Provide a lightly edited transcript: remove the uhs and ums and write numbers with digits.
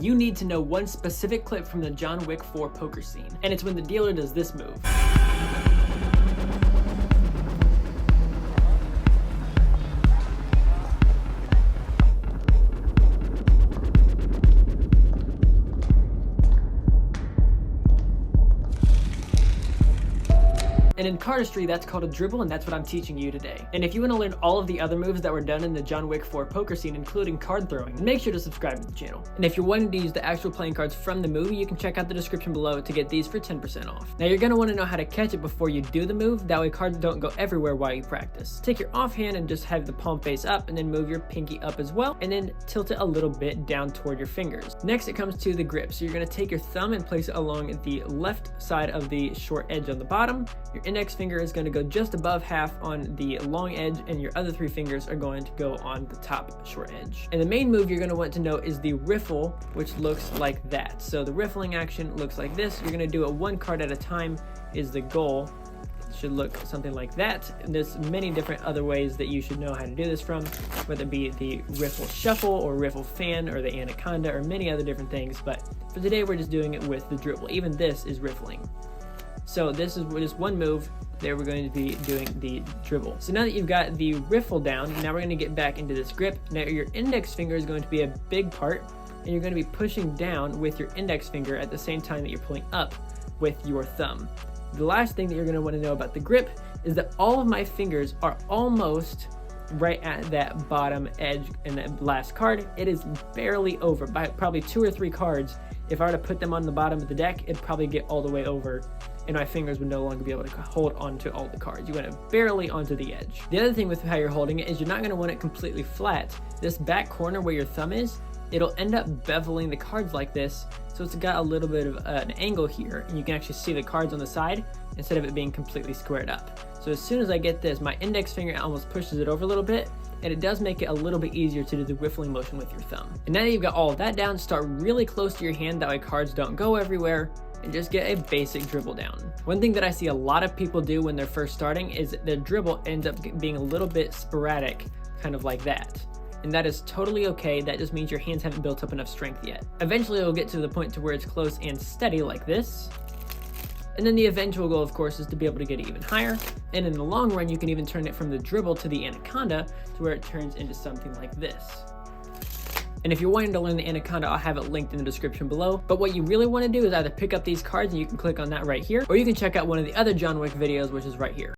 you need to know one specific clip from the John Wick 4 poker scene, and it's when the dealer does this move. And in cardistry, that's called a dribble, and that's what I'm teaching you today. And if you want to learn all of the other moves that were done in the John Wick 4 poker scene, including card throwing, then make sure to subscribe to the channel. And if you're wanting to use the actual playing cards from the movie, you can check out the description below to get these for 10% off. Now you're going to want to know how to catch it before you do the move, that way cards don't go everywhere while you practice. Take your offhand and just have the palm face up, and then move your pinky up as well, and then tilt it a little bit down toward your fingers. Next it comes to the grip. So you're going to take your thumb and place it along the left side of the short edge on the bottom. Your index finger is going to go just above half on the long edge, and your other three fingers are going to go on the top short edge. And the main move you're going to want to know is the riffle, which looks like that. So the riffling action looks like this. You're going to do it one card at a time is the goal. It should look something like that. And there's many different other ways that you should know how to do this from, whether it be the riffle shuffle or riffle fan or the anaconda or many other different things. But for today, we're just doing it with the dribble. Even this is riffling. So this is just one move. There we're going to be doing the dribble. So now that you've got the riffle down, now we're going to get back into this grip. Now your index finger is going to be a big part, and you're going to be pushing down with your index finger at the same time that you're pulling up with your thumb. The last thing that you're going to want to know about the grip is that all of my fingers are almost right at that bottom edge in that last card. It is barely over by probably 2 or 3 cards. If I were to put them on the bottom of the deck, it'd probably get all the way over, and my fingers would no longer be able to hold onto all the cards. You want it barely onto the edge. The other thing with how you're holding it is you're not going to want it completely flat. This back corner where your thumb is, it'll end up beveling the cards like this, so it's got a little bit of an angle here, and you can actually see the cards on the side instead of it being completely squared up. So as soon as I get this, my index finger almost pushes it over a little bit, and it does make it a little bit easier to do the riffling motion with your thumb. And now that you've got all of that down, start really close to your hand, that way cards don't go everywhere, and just get a basic dribble down. One thing that I see a lot of people do when they're first starting is their dribble ends up being a little bit sporadic, kind of like that. And that is totally okay. That just means your hands haven't built up enough strength yet. Eventually it'll get to the point to where it's close and steady like this. And then the eventual goal, of course, is to be able to get it even higher. And in the long run, you can even turn it from the dribble to the anaconda to where it turns into something like this. And if you're wanting to learn the anaconda, I'll have it linked in the description below. But what you really want to do is either pick up these cards, and you can click on that right here, or you can check out one of the other John Wick videos, which is right here.